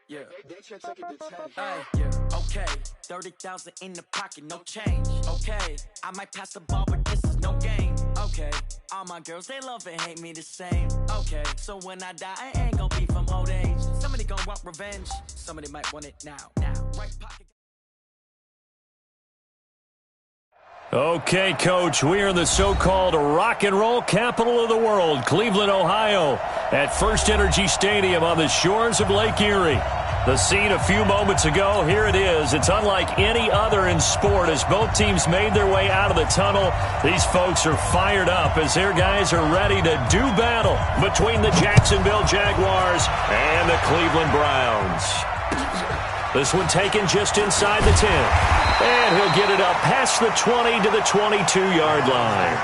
Yeah. They should take it to 10. Yeah. Okay. 30,000 in the pocket, no change. Okay. I might pass the ball, but this is no game. Okay. All my girls, they love and hate me the same. Okay. So when I die, I ain't gonna be from old age. Somebody gonna want revenge. Somebody might want it now. Right pocket. Okay, Coach, we are in the so-called rock and roll capital of the world, Cleveland, Ohio, at First Energy Stadium on the shores of Lake Erie. The scene a few moments ago, here it is. It's unlike any other in sport as both teams made their way out of the tunnel. These folks are fired up as their guys are ready to do battle between the Jacksonville Jaguars and the Cleveland Browns. This one taken just inside the 10. And he'll get it up past the 20 to the 22-yard line.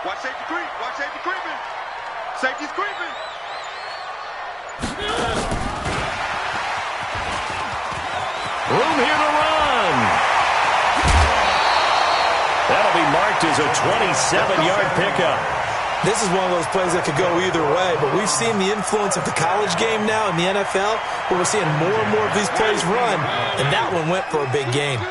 Watch safety creep. Watch safety creeping. Safety's creeping. Room here to run. That'll be marked as a 27-yard pickup. This is one of those plays that could go either way, but we've seen the influence of the college game now in the NFL, where we're seeing more and more of these plays run, and that one went for a big gain.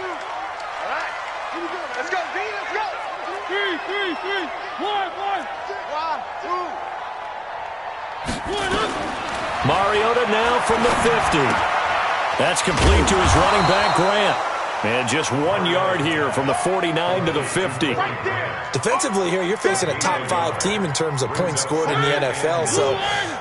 Mariota now from the 50. That's complete to his running back, Grant. And just 1 yard here from the 49 to the 50. Defensively here, you're facing a top-5 team in terms of points scored in the NFL. So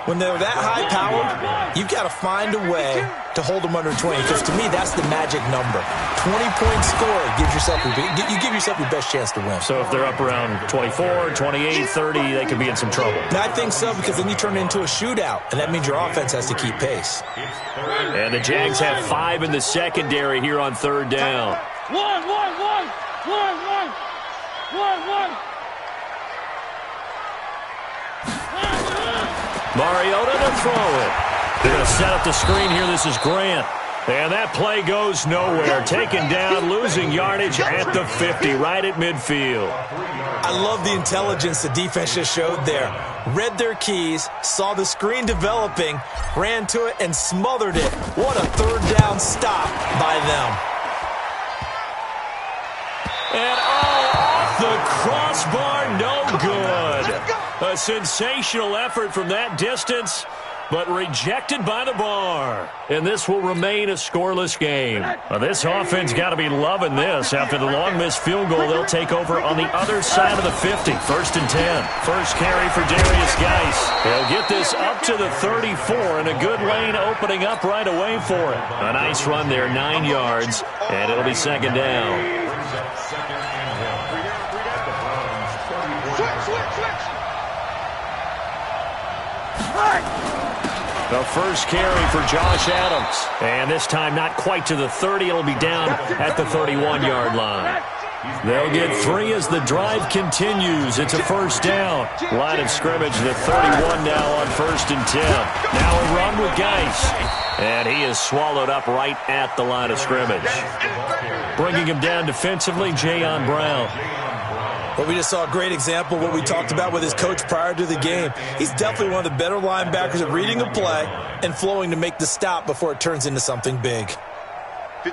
when they're that high-powered, you've got to find a way to hold them under 20. Because to me, that's the magic number. 20 points scored gives yourself you give yourself your best chance to win. So if they're up around 24, 28, 30, they could be in some trouble. And I think so, because then you turn it into a shootout, and that means your offense has to keep pace. And the Jags have 5 in the secondary here on third down. One. Mariota to throw it. They're going to set up the screen here. This is Grant. And that play goes nowhere. Taken down, losing yardage at the 50, right at midfield. I love the intelligence the defense just showed there. Read their keys, saw the screen developing, ran to it, and smothered it. What a third down stop by them. And off the crossbar, no good. A sensational effort from that distance, but rejected by the bar. And this will remain a scoreless game. Now, this offense got to be loving this. After the long missed field goal, they'll take over on the other side of the 50. 1st and 10. First carry for Darius Geis. He'll get this up to the 34, and a good lane opening up right away for him. A nice run there, 9 yards, and it'll be second down. The first carry for Josh Adams. And this time not quite to the 30. It'll be down at the 31-yard line. They'll get 3 as the drive continues. It's a first down. Line of scrimmage, the 31 now on 1st and 10. Now a run with Geis. And he is swallowed up right at the line of scrimmage. Bringing him down defensively, Jayon Brown. Well, we just saw a great example of what we talked about with his coach prior to the game. He's definitely one of the better linebackers at reading a play and flowing to make the stop before it turns into something big.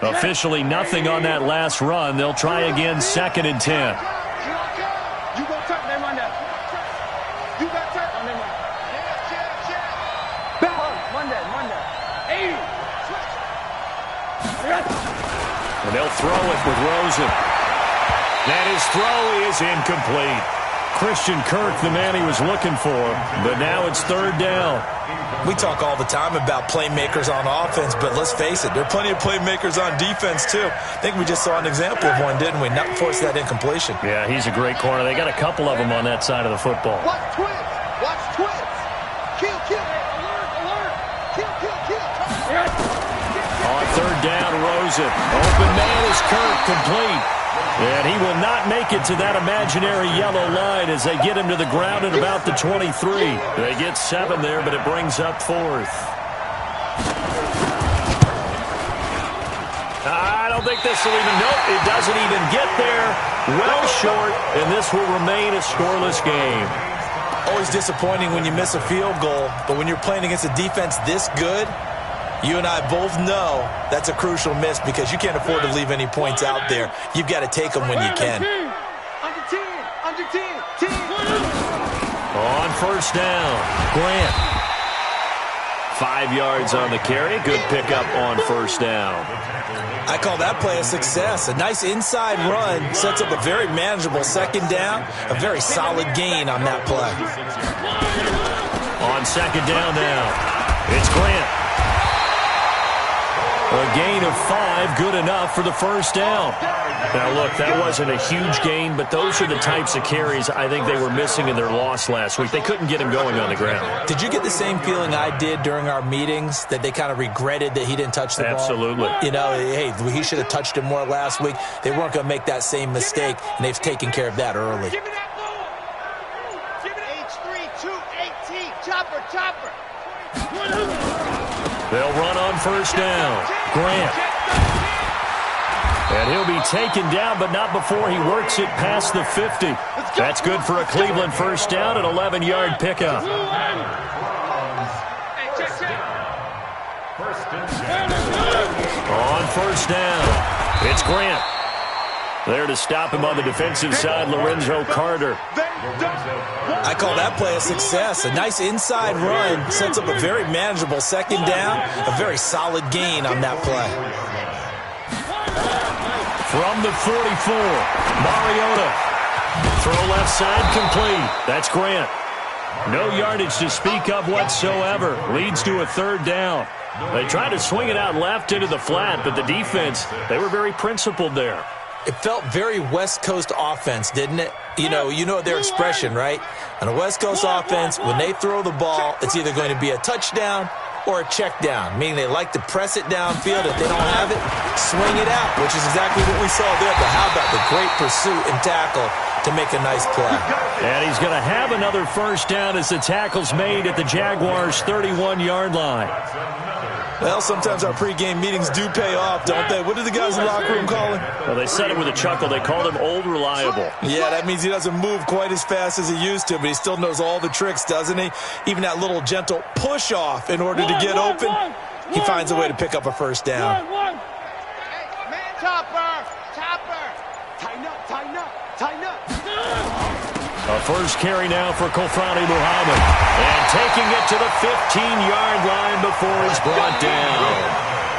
Officially nothing on that last run. They'll try again, 2nd and 10. You go tuck, they run that. You got tuck on them. Monday. 80. And they'll throw it with Rosen. And his throw is incomplete. Christian Kirk, the man he was looking for, but now it's third down. We talk all the time about playmakers on offense, but let's face it, there are plenty of playmakers on defense, too. I think we just saw an example of one, didn't we? Not force that incompletion. Yeah, he's a great corner. They got a couple of them on that side of the football. Watch twins. Watch twins. Kill, kill. Alert, alert. Kill, kill, kill. On third down, Rosen. Open man is Kirk, complete. And he will not make it to that imaginary yellow line as they get him to the ground at about the 23. They get 7 there, but it brings up 4th. I don't think this will even, nope, it doesn't even get there. Well short, and this will remain a scoreless game. Always disappointing when you miss a field goal, but when you're playing against a defense this good, you and I both know that's a crucial miss because you can't afford to leave any points out there. You've got to take them when you can. Under 10. Under 10. 10. On first down, Grant. 5 yards on the carry. Good pickup on first down. I call that play a success. A nice inside run sets up a very manageable second down. A very solid gain on that play. On second down now, it's Grant. A gain of 5, good enough for the first down. Now, look, that wasn't a huge gain, but those are the types of carries I think they were missing in their loss last week. They couldn't get him going on the ground. Did you get the same feeling I did during our meetings, that they kind of regretted that he didn't touch the ball? Absolutely. You know, hey, he should have touched him more last week. They weren't going to make that same mistake, and they've taken care of that early. Give me that ball. Give me that H3, 2, 18. Chopper, chopper. They'll run on first down. Grant. And he'll be taken down, but not before he works it past the 50. That's good for a Cleveland first down, an 11-yard pickup. On first down, it's Grant. There to stop him on the defensive side, Lorenzo Carter. I call that play a success. A nice inside run sets up a very manageable second down. A very solid gain on that play. From the 44, Mariota. Throw left side complete. That's Grant. No yardage to speak of whatsoever. Leads to a third down. They tried to swing it out left into the flat, but the defense, they were very principled there. It felt very West Coast offense, didn't it? You know their expression, right? On a West Coast offense, when they throw the ball, it's either going to be a touchdown or a check down, meaning they like to press it downfield. If they don't have it, swing it out, which is exactly what we saw there. But how about the great pursuit and tackle to make a nice play? And he's going to have another first down as the tackle's made at the Jaguars' 31-yard line. Well, sometimes our pregame meetings do pay off, don't they? What do the guys in the locker room call him? Well, they said it with a chuckle. They called him Old Reliable. Yeah, that means he doesn't move quite as fast as he used to, but he still knows all the tricks, doesn't he? Even that little gentle push-off in order to get open, he finds a way to pick up a first down. Hey, man, chopper, chopper. Tighten up, tighten up, tighten up. A first carry now for Kofrani Muhammad. And taking it to the 15-yard line before he's brought down.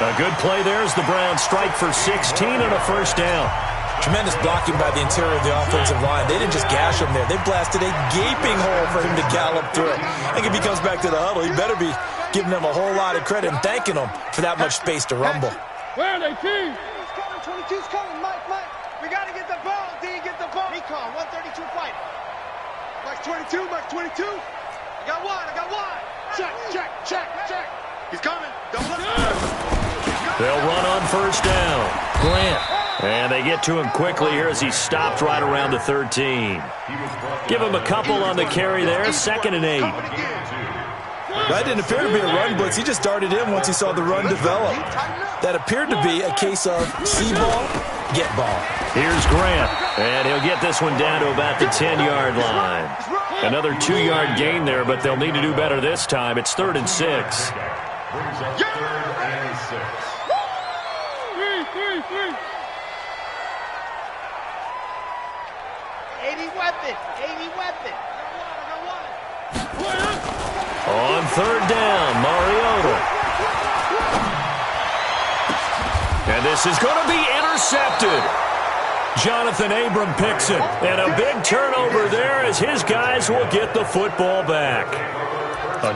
A good play there as the Browns strike for 16 and a first down. Tremendous blocking by the interior of the offensive line. They didn't just gash him there. They blasted a gaping hole for him to gallop through. I think if he comes back to the huddle, he better be giving them a whole lot of credit and thanking them for that much space to rumble. Where are they, T? 22's coming, Mike. We got to get the ball, D. Get the ball. Recon, 132 fight. Mike 22, Mike 22. I got one. Check. He's coming. They'll run on first down. Grant. And they get to him quickly here as he stopped right around the 13. Give him a couple on the carry there. 2nd and 8. That didn't appear to be a run blitz. He just darted in once he saw the run develop. That appeared to be a case of see ball, get ball. Here's Grant, and he'll get this one down to about the 10-yard line. Another 2-yard gain there, but they'll need to do better this time. It's 3rd and 6. 80 weapon. On 3rd down, Mariota. And this is going to be intercepted. Jonathan Abram picks it. And a big turnover there as his guys will get the football back.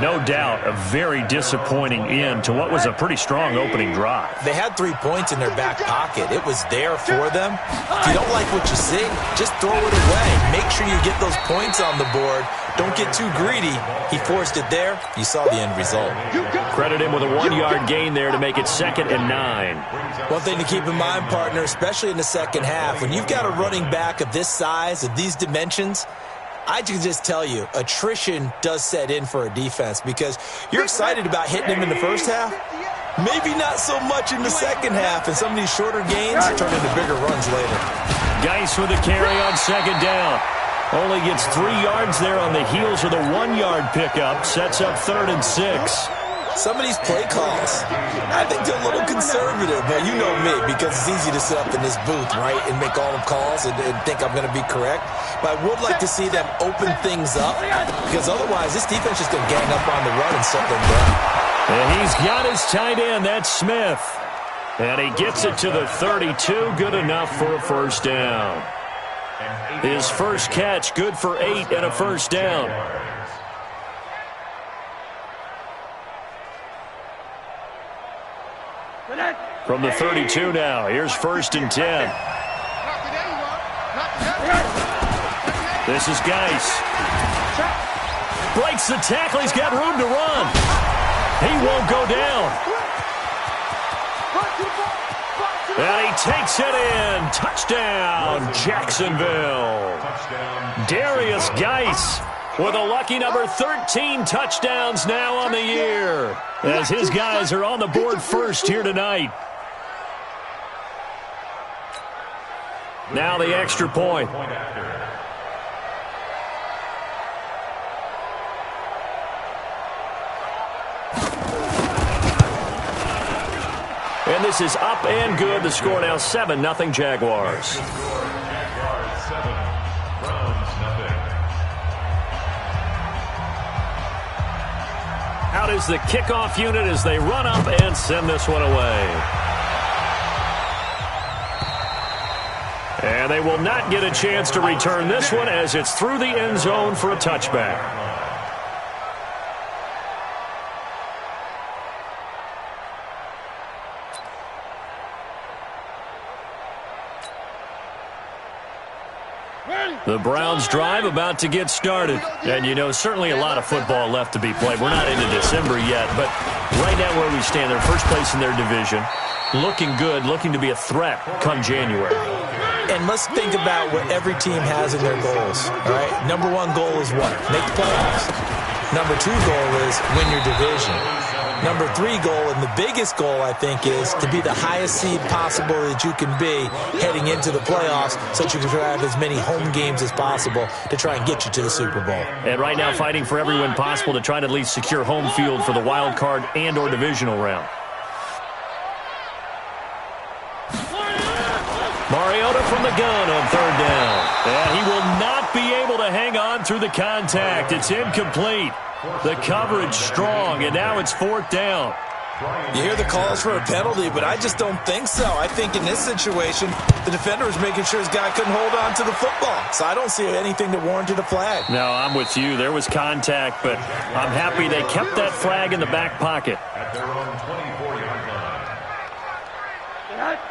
No doubt, a very disappointing end to what was a pretty strong opening drive. They had 3 points in their back pocket. It was there for them. If you don't like what you see, just throw it away. Make sure you get those points on the board. Don't get too greedy. He forced it there. You saw the end result. Credit him with a 1-yard gain there to make it 2nd and 9. One thing to keep in mind, partner, especially in the second half, when you've got a running back of this size, of these dimensions, I can just tell you, attrition does set in for a defense because you're excited about hitting him in the first half. Maybe not so much in the second half, and some of these shorter gains turn into bigger runs later. Geis with a carry on 2nd down. Only gets 3 yards there on the heels of the 1-yard pickup. Sets up 3rd and 6. Some of these play calls, I think they're a little conservative. Now, you know me, because it's easy to sit up in this booth, right, and make all the calls and think I'm going to be correct. But I would like to see them open things up, because otherwise this defense is going to gang up on the run and shut them down. And he's got his tight end, that's Smith. And he gets it to the 32, good enough for a first down. His first catch, good for 8 and a first down. From the 32 now, here's 1st and 10. This is Geis. Breaks the tackle, he's got room to run. He won't go down. And he takes it in. Touchdown, Jacksonville. Darius Geis with a lucky number 13 touchdowns now on the year, as his guys are on the board first here tonight. Now the extra point. And this is up and good. The score now 7-0 Jaguars. Out is the kickoff unit as they run up and send this one away. And they will not get a chance to return this one as it's through the end zone for a touchback. The Browns drive about to get started. And, you know, certainly a lot of football left to be played. We're not into December yet, but right now where we stand, they're first place in their division. Looking good, looking to be a threat come January. And let's think about what every team has in their goals, all right? Number 1 goal is what? Make the playoffs. Number 2 goal is win your division. Number 3 goal, and the biggest goal, I think, is to be the highest seed possible that you can be heading into the playoffs so that you can have as many home games as possible to try and get you to the Super Bowl. And right now fighting for every win possible to try to at least secure home field for the wild card and or divisional round. Mariota from the gun on 3rd down. And he will not be able to hang on through the contact. It's incomplete. The coverage strong, and now it's 4th down. You hear the calls for a penalty, but I just don't think so. I think in this situation, the defender was making sure his guy couldn't hold on to the football. So I don't see anything that warranted a flag. No, I'm with you. There was contact, but I'm happy they kept that flag in the back pocket.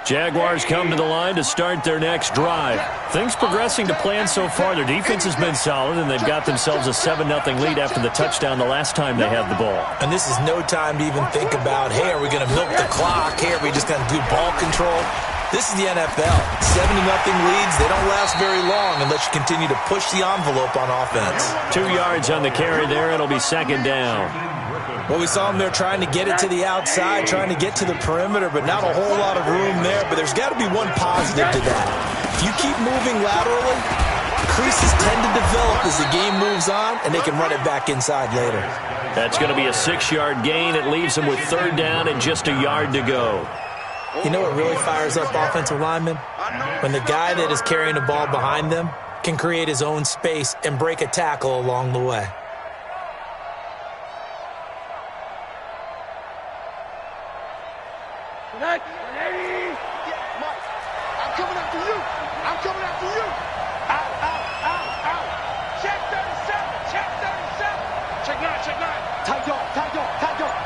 Jaguars come to the line to start their next drive. Things progressing to plan so far. Their defense has been solid, and they've got themselves a 7-0 lead after the touchdown the last time they had the ball. And this is no time to even think about, hey, are we going to milk the clock? Hey, are we just going to do ball control? This is the NFL. 7-0 leads, they don't last very long unless you continue to push the envelope on offense. 2 yards on the carry there. It'll be 2nd down. Well, we saw them there trying to get it to the outside, trying to get to the perimeter, but not a whole lot of room there. But there's got to be one positive to that. If you keep moving laterally, creases tend to develop as the game moves on, and they can run it back inside later. That's going to be a 6-yard gain. It leaves them with 3rd down and just a yard to go. You know what really fires up offensive linemen? When the guy that is carrying the ball behind them can create his own space and break a tackle along the way. coming after you. I'm coming after you. Out, out, out, out. Check 37. Check 37. Check 9, check 9. Tight dog, tight dog, tight dog.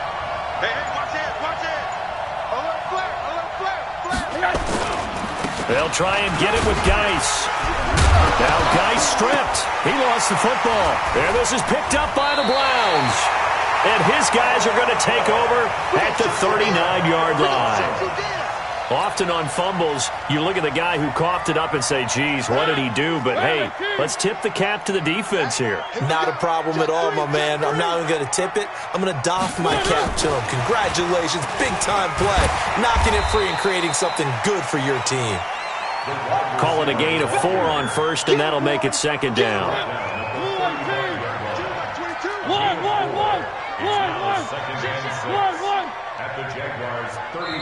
Hey, hey, watch it, watch it. A little flare, a little flare, flare. They'll try and get it with Geis. Now Geis stripped. He lost the football. And this is picked up by the Browns. And his guys are going to take over at the 39-yard line. Often on fumbles, you look at the guy who coughed it up and say, geez, what did he do? But, hey, let's tip the cap to the defense here. Not a problem at all, my man. I'm not even going to tip it. I'm going to doff my cap to him. Congratulations. Big-time play. Knocking it free and creating something good for your team. Call it a gain of 4 on first, and that'll make it second down.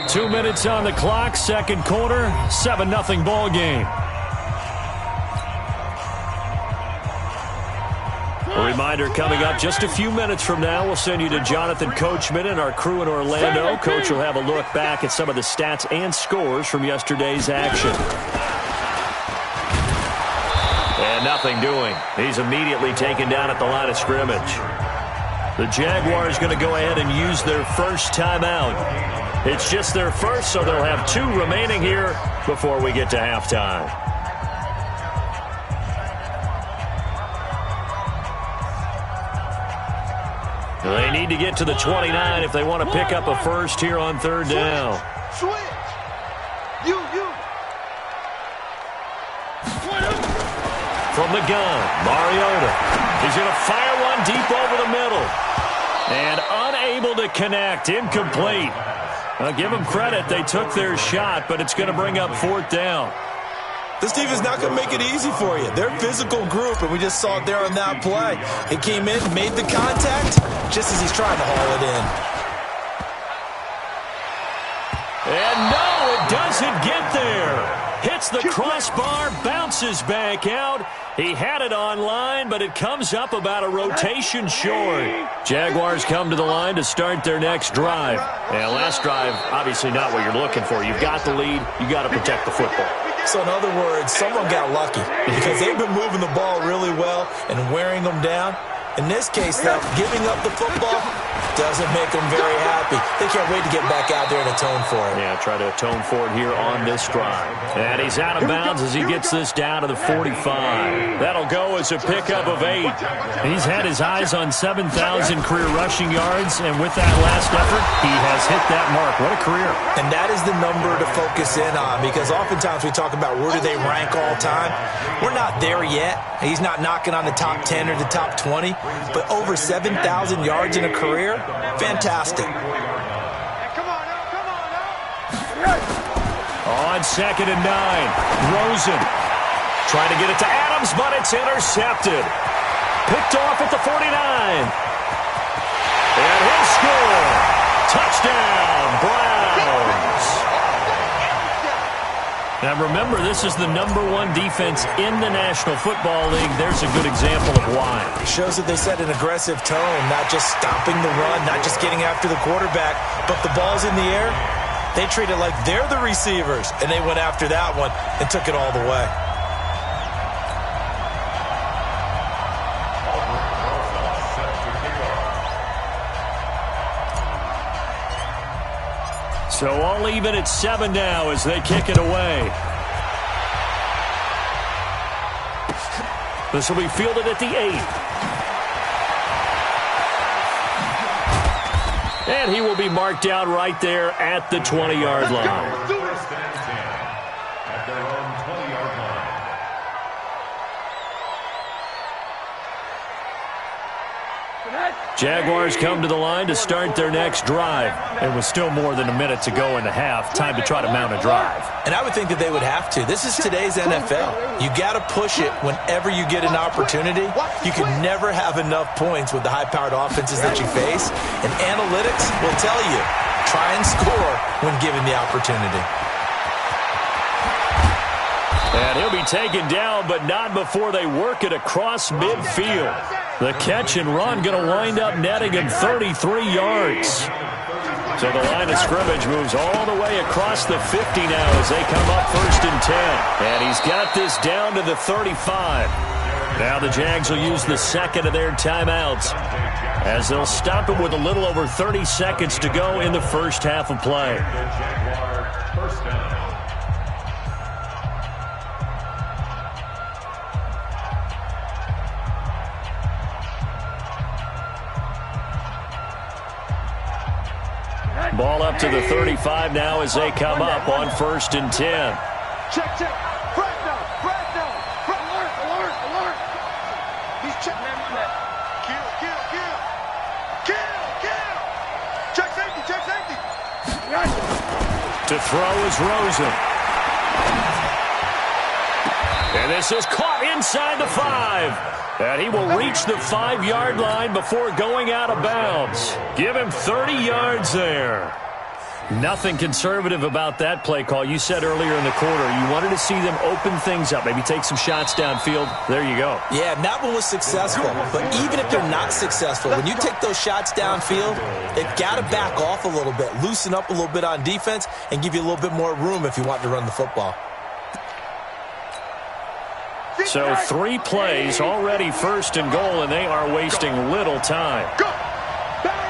2 minutes on the clock, second quarter, 7-0 ball game. A reminder coming up just a few minutes from now, we'll send you to Jonathan Coachman and our crew in Orlando. Coach will have a look back at some of the stats and scores from yesterday's action. And nothing doing. He's immediately taken down at the line of scrimmage. The Jaguars going to go ahead and use their first timeout. It's just their first, so they'll have 2 remaining here before we get to halftime. They need to get to the 29 if they want to pick up a first here on third down. Switch. You. From the gun, Mariota. He's going to fire one deep over the middle. And unable to connect, incomplete. I'll give them credit. They took their shot, but it's going to bring up fourth down. This defense is not going to make it easy for you. They're a physical group, and we just saw it there on that play. He came in, made the contact, just as he's trying to haul it in. And no, it doesn't get there. Hits the crossbar, bounces back out. He had it on line, but it comes up about a rotation short. Jaguars come to the line to start their next drive. And last drive, obviously not what you're looking for. You've got the lead. You've got to protect the football. So in other words, someone got lucky because they've been moving the ball really well and wearing them down. In this case, though, giving up the football doesn't make them very happy. They can't wait to get back out there and atone for it. Yeah, try to atone for it here on this drive. And he's out of bounds as he gets this down to the 45. That'll go as a pickup of 8. He's had his eyes on 7,000 career rushing yards, and with that last effort, he has hit that mark. What a career. And that is the number to focus in on because oftentimes we talk about where do they rank all time. We're not there yet. He's not knocking on the top 10 or the top 20, but over 7,000 yards in a career, fantastic. Come on now. On 2nd and 9, Rosen trying to get it to Adams, but it's intercepted. Picked off at the 49. And he'll score. Touchdown, Browns. Now remember, this is the #1 defense in the National Football League. There's a good example of why. It shows that they set an aggressive tone, not just stopping the run, not just getting after the quarterback, but the ball's in the air. They treat it like they're the receivers, and they went after that one and took it all the way. So all even at 7 now as they kick it away. This will be fielded at the 8. And he will be marked down right there at the 20-yard line. Jaguars come to the line to start their next drive. And with still more than a minute to go in the half, time to try to mount a drive. And I would think that they would have to. This is today's NFL. You got to push it whenever you get an opportunity. You can never have enough points with the high-powered offenses that you face. And analytics will tell you, try and score when given the opportunity. And he'll be taken down, but not before they work it across midfield. The catch and run going to wind up netting him 33 yards. So the line of scrimmage moves all the way across the 50 now as they come up 1st and 10. And he's got this down to the 35. Now the Jags will use the second of their timeouts as they'll stop it with a little over 30 seconds to go in the first half of play. Ball up to the 35 now as they come up on 1st and 10. Check, check. Front down. Alert. He's checking that. Kill. Check safety. To throw is Rosen. And this is caught inside the 5. And he will reach the 5-yard line before going out of bounds. Give him 30 yards there. Nothing conservative about that play call. You said earlier in the quarter you wanted to see them open things up, maybe take some shots downfield. There you go. Yeah, and that one was successful. But even if they're not successful, when you take those shots downfield, they've got to back off a little bit, loosen up a little bit on defense, and give you a little bit more room if you want to run the football. So 3 plays, already 1st and goal, and they are wasting little time. Go! Bang!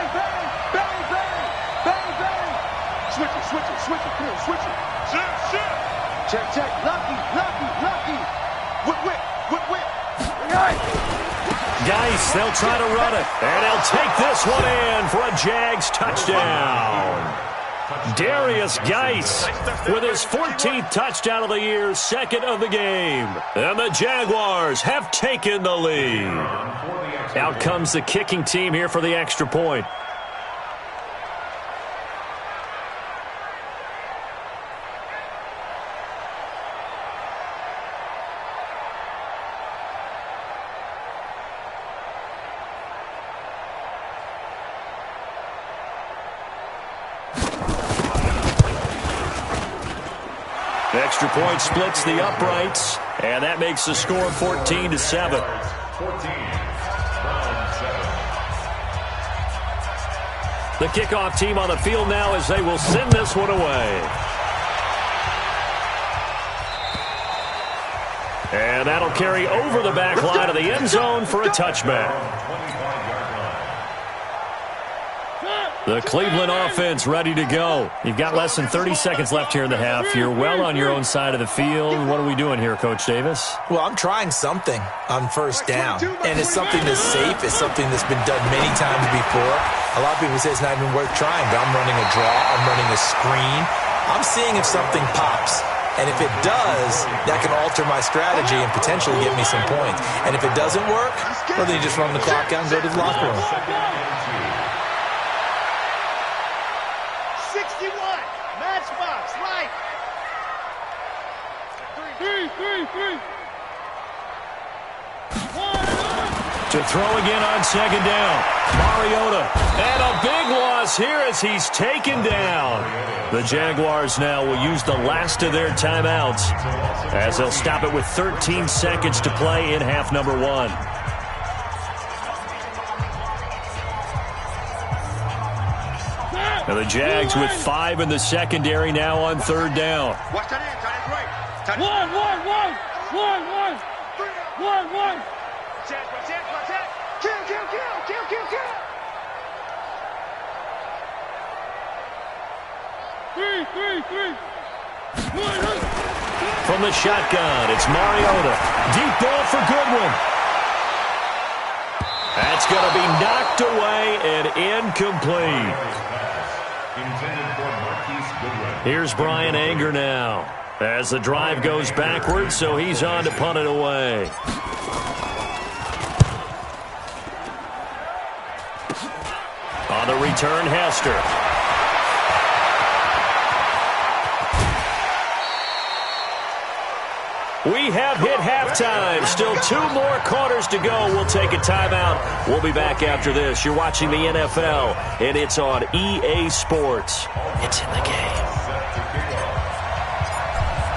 Switch it. Check. Lucky. Whip. Geis, they'll try to run it, and they'll take this one in for a Jags touchdown. Darius Geis with his 14th touchdown of the year, 2nd of the game. And the Jaguars have taken the lead. Out comes the kicking team here for the extra point. Extra point splits the uprights, and that makes the score 14-7. The kickoff team on the field now as they will send this one away. And that'll carry over the back line of the end zone for a touchback. The Cleveland offense ready to go. You've got less than 30 seconds left here in the half. You're well on your own side of the field. What are we doing here, Coach Davis? Well, I'm trying something on 1st down, and it's something that's safe. It's something that's been done many times before. A lot of people say it's not even worth trying, but I'm running a draw. I'm running a screen. I'm seeing if something pops. And if it does, that can alter my strategy and potentially get me some points. And if it doesn't work, well, then you just run the clock out and go to the locker room. 61, matchbox, right. 3. To throw again on 2nd down. Mariota. And a big loss here as he's taken down. The Jaguars now will use the last of their timeouts as they'll stop it with 13 seconds to play in half number 1. Now the Jags with 5 in the secondary now on 3rd down. Watch that in, tight end right. One. Chance. Kill. 3. From the shotgun, it's Mariota. Deep ball for Goodwin. That's going to be knocked away and incomplete. Here's Brian Anger now as the drive goes backwards, so he's on to punt it away. On the return, Hester. We have hit halftime. Still 2 more quarters to go. We'll take a timeout. We'll be back after this. You're watching the NFL, and it's on EA Sports. It's in the game.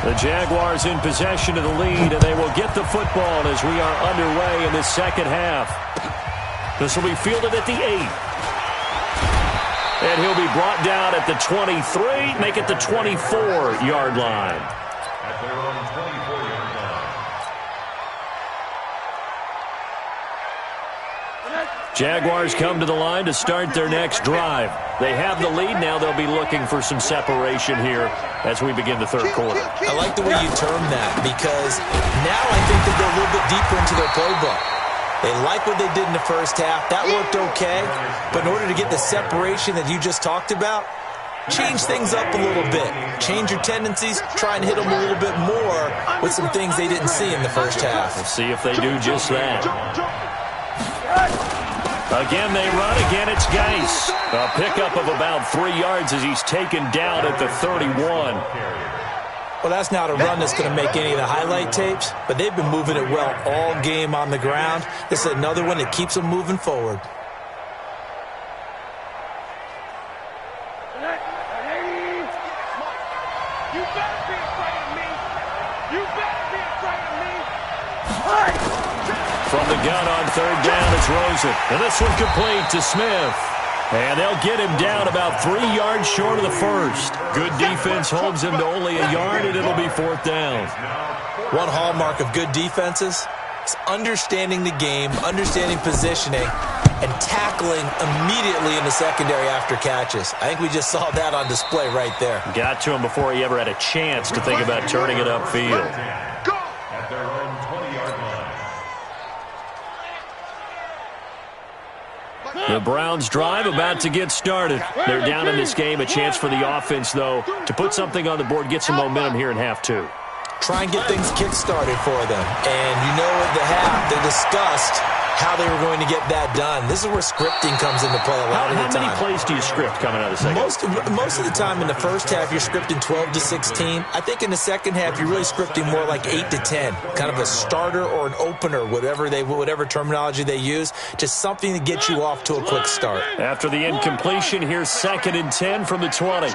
The Jaguars in possession of the lead, and they will get the football as we are underway in the 2nd half. This will be fielded at the 8. And he'll be brought down at the 23, make it the 24-yard line. At their own 24-yard line. Jaguars come to the line to start their next drive. They have the lead. Now they'll be looking for some separation here as we begin the third quarter. I like the way you term that because now I think they go a little bit deeper into their playbook. They like what they did in the first half. That worked okay. But in order to get the separation that you just talked about, change things up a little bit. Change your tendencies. Try and hit them a little bit more with some things they didn't see in the first half. We'll see if they do just that. Again, they run. Again, it's Geis. A pickup of about 3 yards as he's taken down at the 31. Well, that's not a run that's going to make any of the highlight tapes, but they've been moving it well all game on the ground. This is another one that keeps them moving forward. You better be afraid of me. You better be afraid of me. From the gun on third down, it's Rosen. And this one complete to Smith. And they'll get him down about 3 yards short of the first. Good defense holds him to only a yard, and it'll be fourth down. One hallmark of good defenses is understanding the game, understanding positioning, and tackling immediately in the secondary after catches. I think we just saw that on display right there. Got to him before he ever had a chance to think about turning it upfield. Go! At their own 20-yard line. The Browns drive about to get started. They're down in this game. A chance for the offense, though, to put something on the board, get some momentum here in half two. Try and get things kick-started for them. And you know at the half, they discussed how they were going to get that done. This is where scripting comes into play a lot of the time. How many plays do you script coming out of the second? Most of the time in the first half, you're scripting 12 to 16. I think in the second half, you're really scripting more like 8 to 10. Kind of a starter or an opener, whatever terminology they use. Just something to get you off to a quick start. After the incompletion, here's 2nd and 10 from the 20.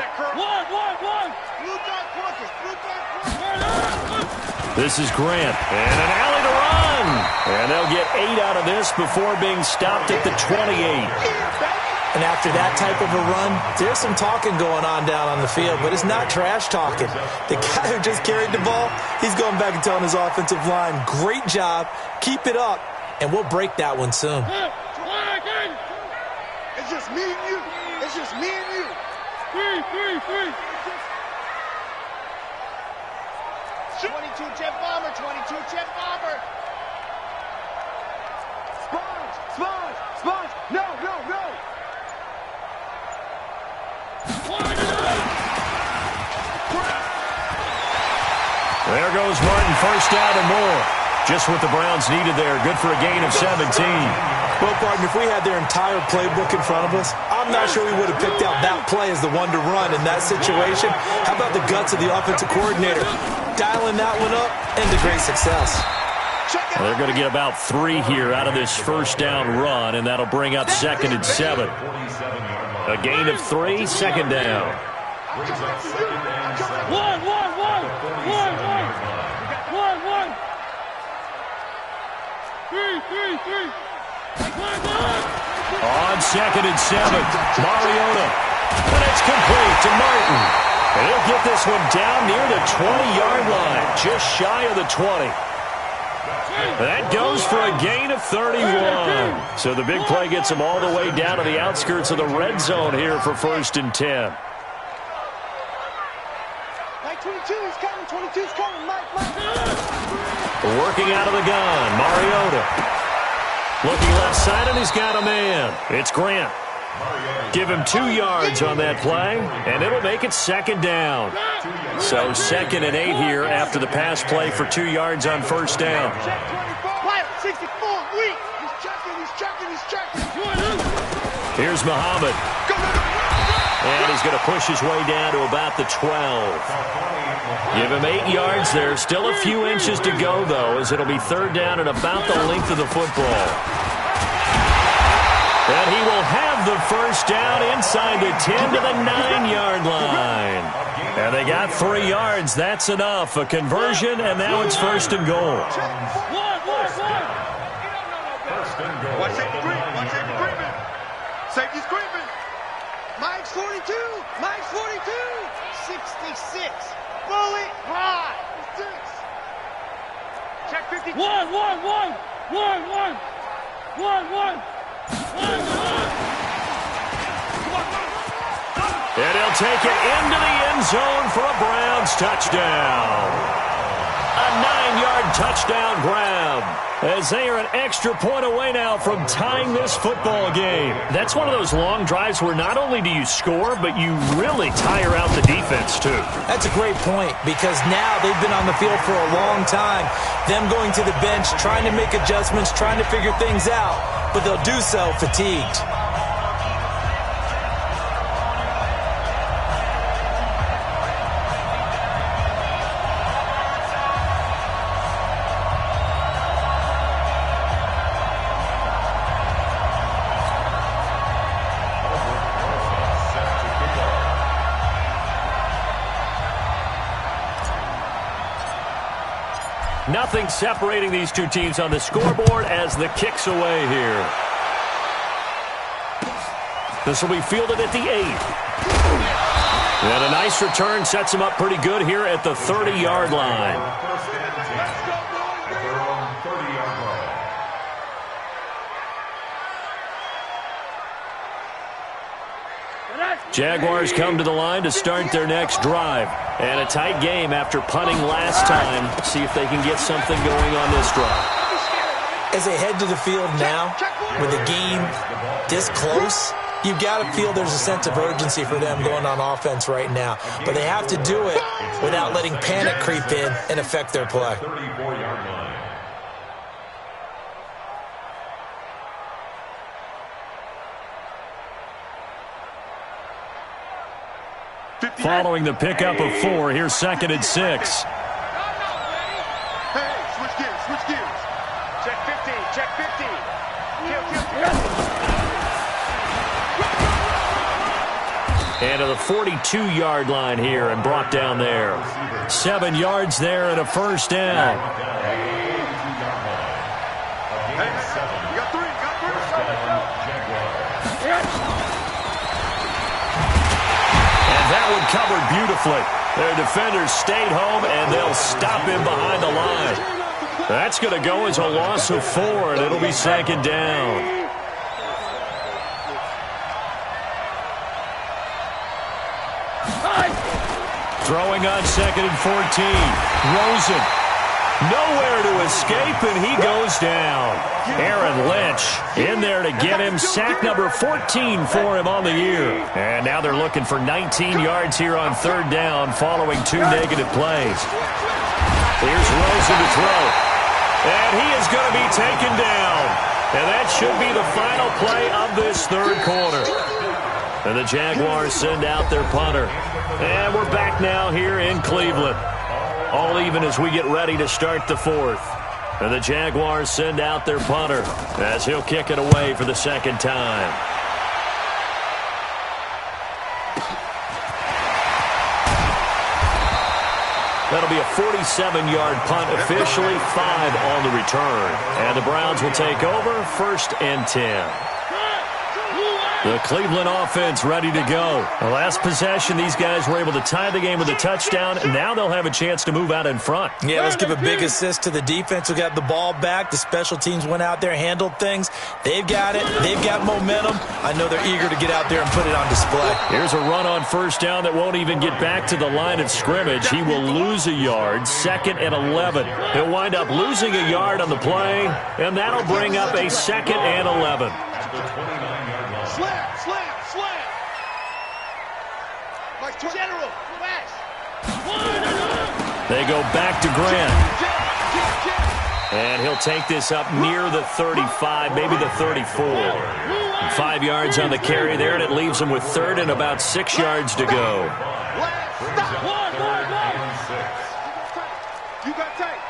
This is Grant, and an alley to run. And they'll get 8 out of this before being stopped at the 28. And after that type of a run, there's some talking going on down on the field, but it's not trash talking. The guy who just carried the ball, he's going back and telling his offensive line, great job, keep it up, and we'll break that one soon. It's just me and you. It's just me and you. Three. 22 jet bomber, 22 jet bomber. Sponge. No. There goes Martin, first down and more. Just what the Browns needed there. Good for a gain of 17. Well, partner, if we had their entire playbook in front of us, I'm not sure we would have picked out that play as the one to run in that situation. How about the guts of the offensive coordinator? Dialing that one up into great success. Well, they're going to get about 3 here out of this first down run, and that'll bring up 2nd and 7. A gain of 3, 2nd down. One. Three. On 2nd and 7, Mariota. And it's complete to Martin. And he'll get this one down near the 20-yard line, just shy of the 20. That goes for a gain of 31. So the big play gets them all the way down to the outskirts of the red zone here for 1st and 10. Mike 22's coming, Mike. Working out of the gun, Mariota. Looking left side, and he's got a man. It's Grant. Give him 2 yards on that play, and it'll make it 2nd down. So 2nd and 8 here after the pass play for 2 yards on first down. 64, weak. He's checking. Here's Muhammad. And he's going to push his way down to about the 12. Give him 8 yards there. Still a few inches to go, though, as it'll be 3rd down and about the length of the football. And he will have the first down inside the 10 to the 9-yard line. And they got 3 yards. That's enough. A conversion, and now it's 1st and goal. Watch safety creeping. Safety's creeping. Mike, 26. Bullet high. 6. Check 52. And he'll take it into the end zone for a Browns touchdown. A 9-yard touchdown grab, as they are an extra point away now from tying this football game. That's one of those long drives where not only do you score, but you really tire out the defense, too. That's a great point, because now they've been on the field for a long time. Them going to the bench, trying to make adjustments, trying to figure things out, but they'll do so fatigued. Nothing separating these two teams on the scoreboard as the kick's away here. This will be fielded at the 8. And a nice return sets him up pretty good here at the 30-yard line. First and 10 at their own 30-yard line. Jaguars come to the line to start their next drive. And a tight game after punting last time. See if they can get something going on this drive. As they head to the field now, with the game this close, you've got to feel there's a sense of urgency for them going on offense right now. But they have to do it without letting panic creep in and affect their play. 34-yard line. Following the pickup of 4, here's 2nd and 6. Hey, switch gears, switch gears. Check 15, check 15. And to the 42-yard line here and brought down there. 7 yards there and a first down. Hey, you got 3, That one covered beautifully. Their defenders stayed home, and they'll stop him behind the line. That's going to go as a loss of 4, and it'll be 2nd down. Throwing on 2nd and 14. Rosen. Nowhere to escape, and he goes down. Aaron Lynch in there to get him. Sack number 14 for him on the year. And now they're looking for 19 yards here on 3rd down following 2 negative plays. Here's Rosen to throw. And he is going to be taken down. And that should be the final play of this 3rd quarter. And the Jaguars send out their punter. And we're back now here in Cleveland. All even as we get ready to start the 4th. And the Jaguars send out their punter as he'll kick it away for the 2nd time. That'll be a 47-yard punt, officially 5 on the return. And the Browns will take over 1st and 10. The Cleveland offense ready to go. The last possession, these guys were able to tie the game with a touchdown, and now they'll have a chance to move out in front. Yeah, let's give a big assist to the defense who got the ball back. The special teams went out there, handled things. They've got it. They've got momentum. I know they're eager to get out there and put it on display. Here's a run on 1st down that won't even get back to the line of scrimmage. He will lose a yard, 2nd and 11. He'll wind up losing a yard on the play, and that'll bring up a 2nd and 11. Slam, slam, slam. General, flash. They go back to Grant. And he'll take this up near the 35, maybe the 34. 5 yards on the carry there, and it leaves them with 3rd and about 6 yards to go. You got tight.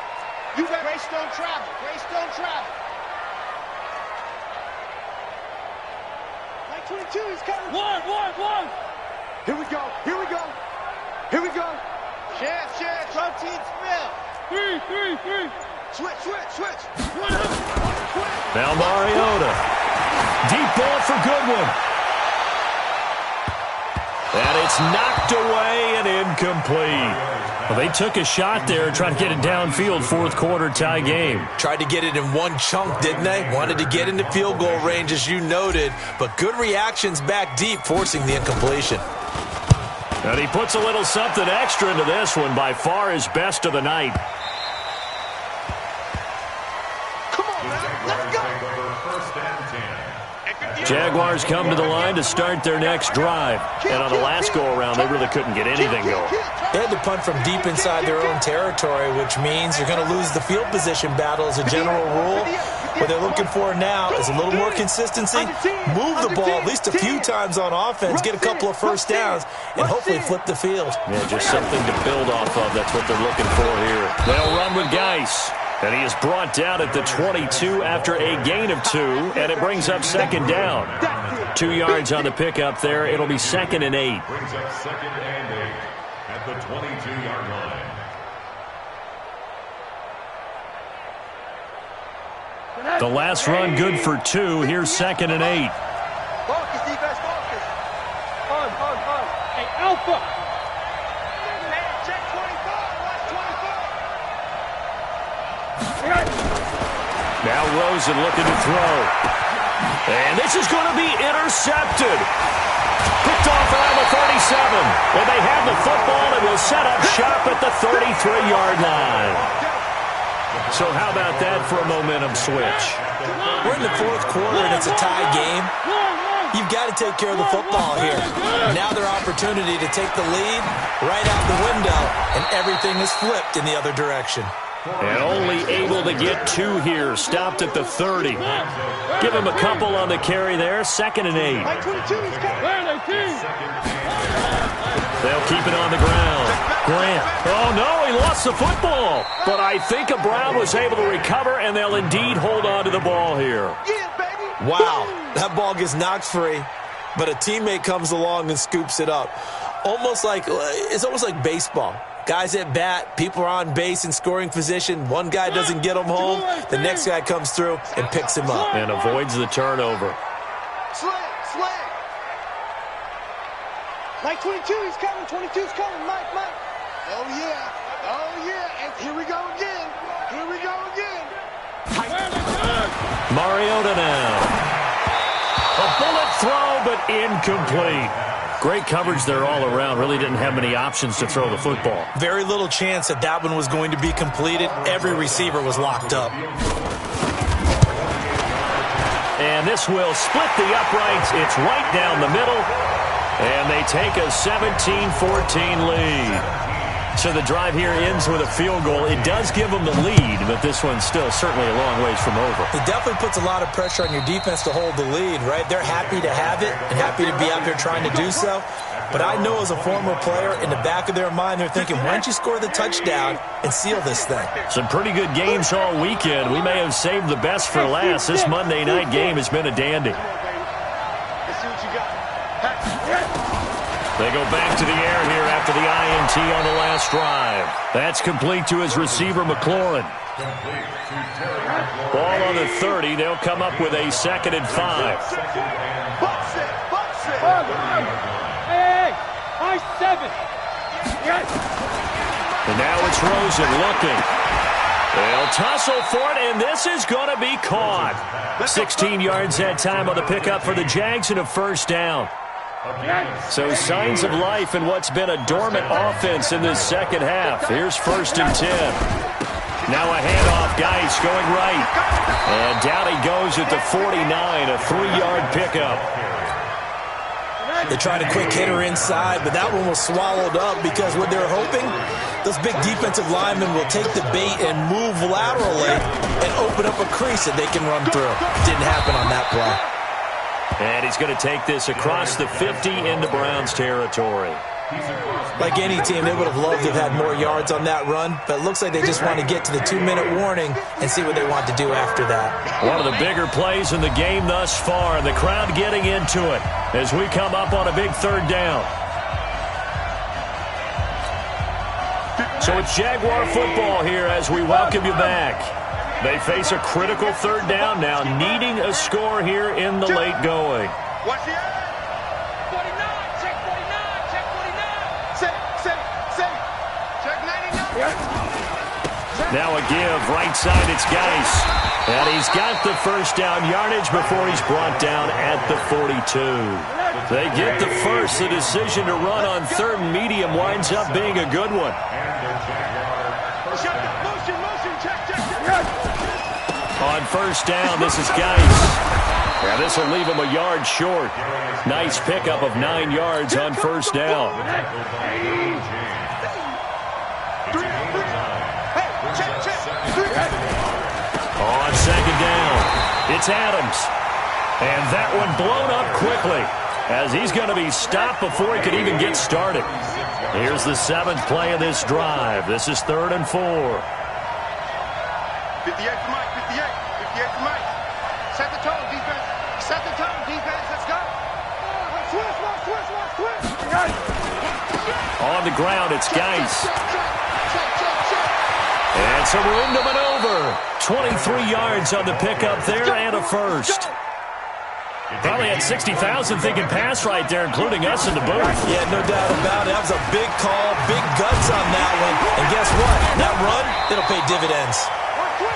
You got Grace don't travel. Grace don't travel. 22, he's coming. One. Here we go, here we go. Here we go. Chef, protein spill. Three. Switch. Now Mariota. Deep ball for Goodwin. And it's knocked away and incomplete. Well, they took a shot there, trying to get it downfield, fourth quarter tie game. Tried to get it in one chunk, didn't they? Wanted to get into field goal range, as you noted, but good reactions back deep, forcing the incompletion. And he puts a little something extra into this one, by far his best of the night. Come on, man. Let's go. Jaguars come to the line to start their next drive. And on the last go-around, they really couldn't get anything going. They had to punt from deep inside their own territory, which means you're going to lose the field position battle as a general rule. What they're looking for now is a little more consistency, move the ball at least a few times on offense, get a couple of first downs, and hopefully flip the field. Yeah, just something to build off of. That's what they're looking for here. They'll run with Geis. And he is brought down at the 22 after a gain of 2, and it brings up second down. 2 yards on the pickup there. It'll be 2nd and 8. Brings up 2nd and 8 at the 22-yard line. The last run good for 2. Here's 2nd and 8. Focus, defense, focus. On. Hey, Alpha. Check 25. Watch 25. Now Rosen looking to throw. And this is going to be intercepted. Picked off around the 37. And they have the football and will set up shop at the 33-yard line. So how about that for a momentum switch? We're in the fourth quarter and it's a tie game. You've got to take care of the football here. Now their opportunity to take the lead right out the window, and everything is flipped in the other direction. And only able to get 2 here. Stopped at the 30. Give him a couple on the carry there. 2nd and 8. They'll keep it on the ground. Grant. Oh, no, he lost the football. But I think Brown was able to recover, and they'll indeed hold on to the ball here. Wow, that ball gets knocked free, but a teammate comes along and scoops it up. It's almost like baseball. Guys at bat, people are on base in scoring position. One guy doesn't get him home. The next guy comes through and picks him up. And avoids the turnover. Sling. Mike 22, he's coming. 22's coming. Mike. Oh, yeah. And here we go again. Mariota now. A bullet throw, but incomplete. Great coverage there all around. Really didn't have many options to throw the football. Very little chance that one was going to be completed. Every receiver was locked up. And this will split the uprights. It's right down the middle. And they take a 17-14 lead. So the drive here ends with a field goal. It does give them the lead, but this one's still certainly a long ways from over. It definitely puts a lot of pressure on your defense to hold the lead, right? They're happy to have it and happy to be out there trying to do so. But I know as a former player, in the back of their mind, they're thinking, why don't you score the touchdown and seal this thing? Some pretty good games all weekend. We may have saved the best for last. This Monday night game has been a dandy. Let's see what you got. They go back to the air here after the INT on the last drive. That's complete to his receiver, McLaurin. Ball on the 30. They'll come up with a 2nd and 5. Bucks it. Hey, high 7. Yes. And now it's Rosen looking. They'll tussle for it, and this is going to be caught. 16 yards that time on the pickup for the Jags and a first down. So signs of life in what's been a dormant offense in this second half. Here's 1st and 10. Now a handoff, Geis going right. And down he goes at the 49, a 3-yard pickup. They tried a quick hitter inside, but that one was swallowed up because what they're hoping, those big defensive linemen will take the bait and move laterally and open up a crease that they can run through. Didn't happen on that play. And he's going to take this across the 50 into Browns territory. Like any team, they would have loved to have had more yards on that run, but it looks like they just want to get to the 2-minute warning and see what they want to do after that. One of the bigger plays in the game thus far, and the crowd getting into it as we come up on a big 3rd down. So it's Jaguar football here as we welcome you back. They face a critical 3rd down now, needing a score here in the late going. Watch the eye. 49, check 49, Now a give, right side, it's Geis. And he's got the first down yardage before he's brought down at the 42. They get the first. The decision to run on third and medium winds up being a good one. On first down, this is Geis. Yeah, this will leave him a yard short. Nice pickup of 9 yards on first down. On second down, it's Adams. And that one blown up quickly as he's going to be stopped before he could even get started. Here's the 7th play of this drive. This is 3rd and 4. 58 to Mike, 58 to Mike. Set the tone, defense. Set the tone, defense. Let's go. Switch. On the ground, it's Geis. And some room to maneuver. 23 yards on the pickup there and a first. Probably had 60,000 thinking pass right there, including us in the booth. Yeah, no doubt about it. That was a big call, big guts on that one. And guess what? That run, it'll pay dividends.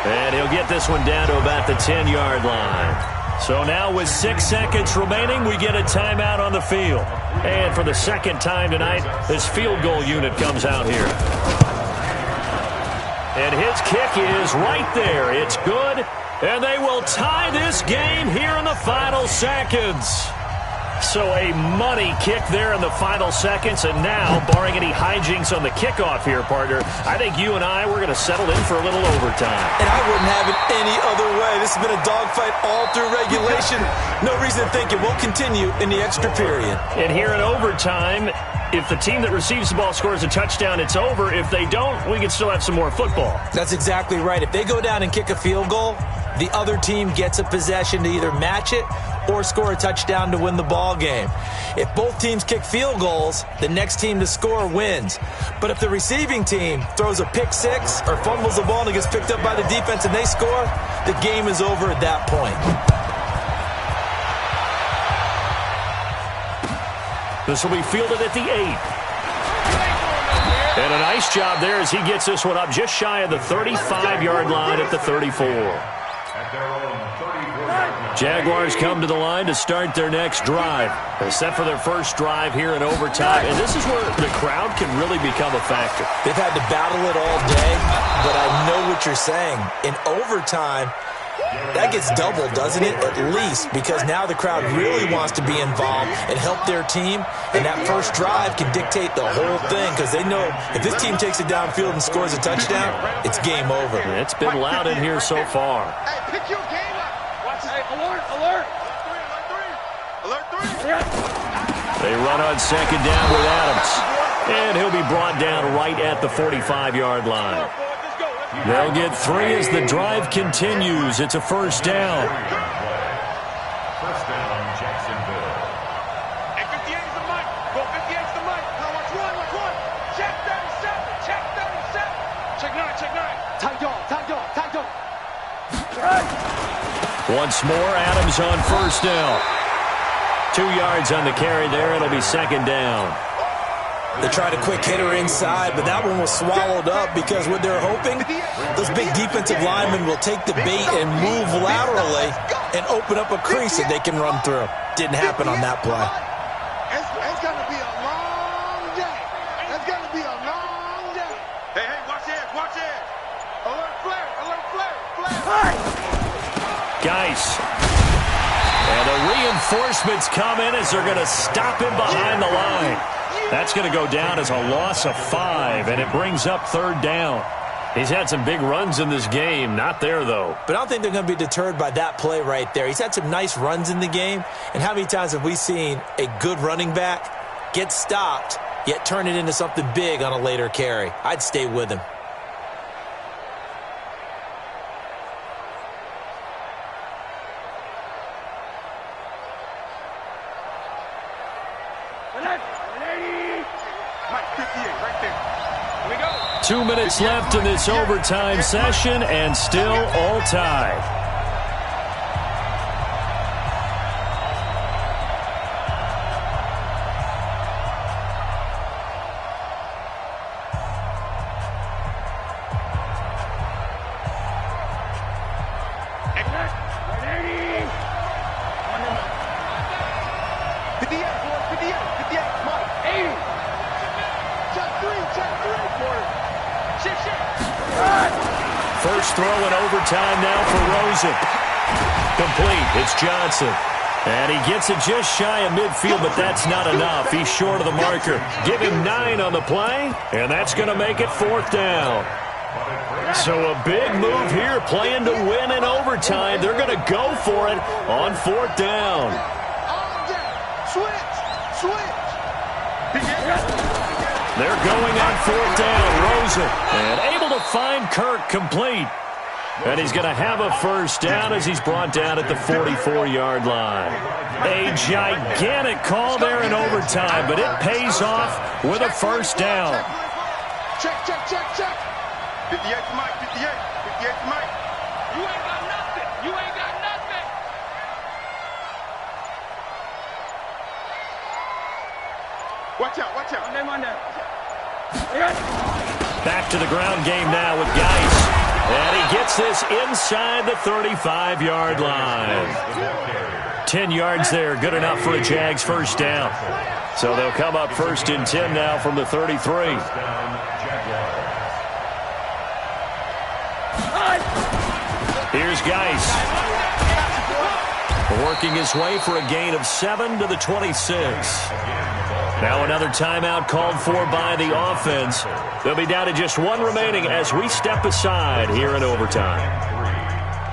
And he'll get this one down to about the 10-yard line. So now with 6 seconds remaining, we get a timeout on the field. And for the second time tonight, this field goal unit comes out here. And his kick is right there. It's good. And they will tie this game here in the final seconds. So a money kick there in the final seconds. And now, barring any hijinks on the kickoff here, partner, I think you and I, we're going to settle in for a little overtime. And I wouldn't have it any other way. This has been a dogfight all through regulation. No reason to think it won't continue in the extra period. And here in overtime, if the team that receives the ball scores a touchdown, it's over. If they don't, we can still have some more football. That's exactly right. If they go down and kick a field goal, the other team gets a possession to either match it or score a touchdown to win the ball game. If both teams kick field goals, the next team to score wins. But if the receiving team throws a pick six or fumbles the ball and it gets picked up by the defense and they score, the game is over at that point. This will be fielded at the 8. And a nice job there as he gets this one up just shy of the 35-yard line at the 34. Jaguars come to the line to start their next drive. They're set for their first drive here in overtime. And this is where the crowd can really become a factor. They've had to battle it all day, but I know what you're saying. In overtime, that gets doubled, doesn't it? At least, because now the crowd really wants to be involved and help their team. And that first drive can dictate the whole thing because they know if this team takes it downfield and scores a touchdown, it's game over. It's been loud in here so far. Hey, pick your game up. Watch it. Alert. Alert 3. They run on second down with Adams. And he'll be brought down right at the 45-yard line. They'll get 3 as the drive continues. It's a first down. First down, Jacksonville. Hey, 58 is the mic. Go 58 is the mic. Now watch one. Check 37. Check 9. Tight dog. Once more, Adams on first down. 2 yards on the carry there. It'll be second down. They tried a quick hitter inside, but that one was swallowed up because what they're hoping, those big defensive linemen will take the bait and move laterally and open up a crease that they can run through. Didn't happen on that play. It's going to be a long day. It's going to be a long day. Hey, watch it. Alert flare. Geis. And the reinforcements come in as they're going to stop him behind the line. That's going to go down as a loss of 5, and it brings up third down. He's had some big runs in this game. Not there, though. But I don't think they're going to be deterred by that play right there. He's had some nice runs in the game. And how many times have we seen a good running back get stopped, yet turn it into something big on a later carry? I'd stay with him. Mike, 58 right there. Here we go. 2 minutes left in this overtime session, and still all tied. First throw in overtime now for Rosen. Complete. It's Johnson. And he gets it just shy of midfield, but that's not enough. He's short of the marker. Give him 9 on the play, and that's going to make it 4th down. So a big move here, playing to win in overtime. They're going to go for it on 4th down. They're going on 4th down. Rosen, and able to find Kirk complete. And he's going to have a 1st down as he's brought down at the 44-yard line. A gigantic call there in overtime, but it pays off with a 1st down. Check. 58 to Mike, 58 to Mike. You ain't got nothing. You ain't got nothing. Watch out. Monday. Back to the ground game now with Geis. And he gets this inside the 35-yard line. 10 yards there, good enough for a Jags 1st down. So they'll come up 1st and 10 now from the 33. Here's Geis. Working his way for a gain of 7 to the 26. Now another timeout called for by the offense. They'll be down to just 1 remaining as we step aside here in overtime.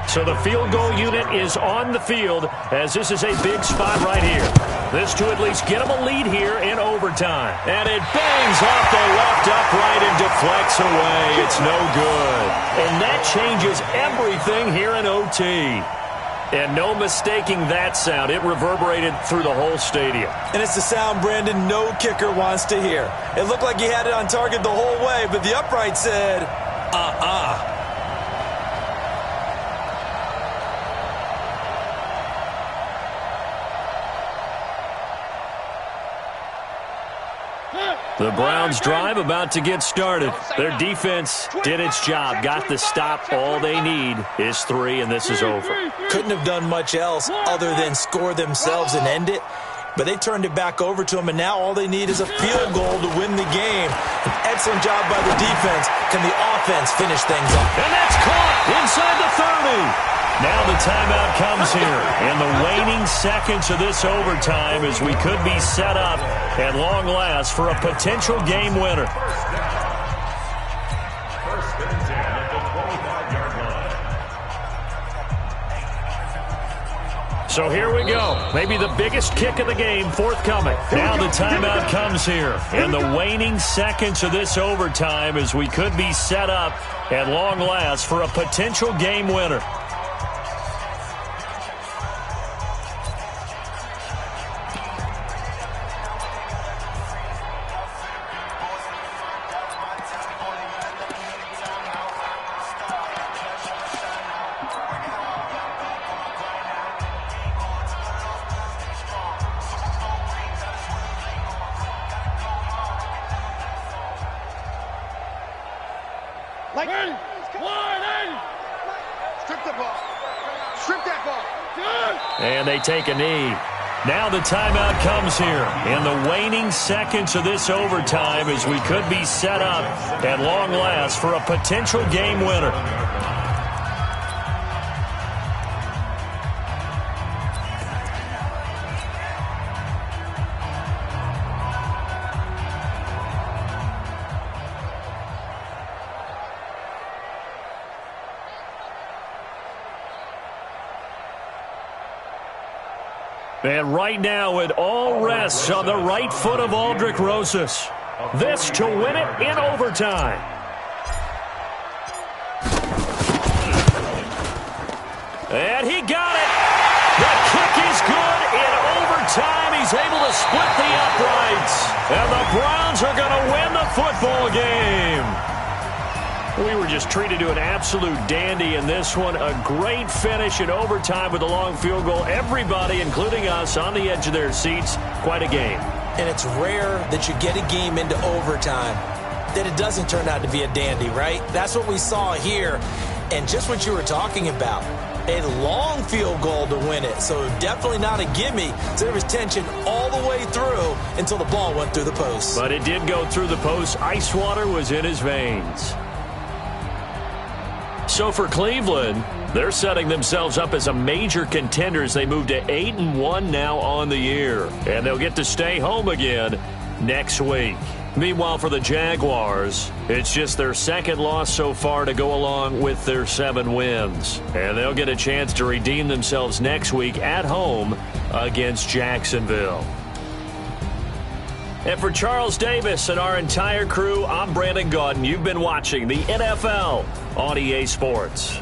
So the field goal unit is on the field as this is a big spot right here. This to at least get them a lead here in overtime. And it bangs off the left upright and deflects away. It's no good. And that changes everything here in OT. And no mistaking that sound. It reverberated through the whole stadium. And it's the sound, Brandon, no kicker wants to hear. It looked like he had it on target the whole way, but the upright said, The Browns drive about to get started. Their defense did its job, got the stop. All they need is 3, and this is over. Couldn't have done much else other than score themselves and end it. But they turned it back over to them, and now all they need is a field goal to win the game. An excellent job by the defense. Can the offense finish things up? And that's caught inside the 30. Now the timeout comes here in the waning seconds of this overtime as we could be set up at long last for a potential game winner. First and 10 at the 25-yard line. So here we go. Maybe the biggest kick of the game forthcoming. Now the timeout comes here in the waning seconds of this overtime as we could be set up at long last for a potential game winner. And they take a knee. Now the timeout comes here in the waning seconds of this overtime as we could be set up at long last for a potential game winner. And right now it all rests on the right foot of Aldrick Rosas. This to win it in overtime. And he got it. The kick is good in overtime. He's able to split the uprights. And the Browns are going to win the football game. We were just treated to an absolute dandy in this one. A great finish in overtime with a long field goal. Everybody, including us, on the edge of their seats. Quite a game. And it's rare that you get a game into overtime that it doesn't turn out to be a dandy, right? That's what we saw here. And just what you were talking about. A long field goal to win it. So definitely not a gimme. So there was tension all the way through until the ball went through the post. But it did go through the post. Ice water was in his veins. So for Cleveland, they're setting themselves up as a major contender as they move to 8-1 now on the year. And they'll get to stay home again next week. Meanwhile, for the Jaguars, it's just their second loss so far to go along with their 7 wins. And they'll get a chance to redeem themselves next week at home against Jacksonville. And for Charles Davis and our entire crew, I'm Brandon Gaudin. You've been watching the NFL on EA Sports.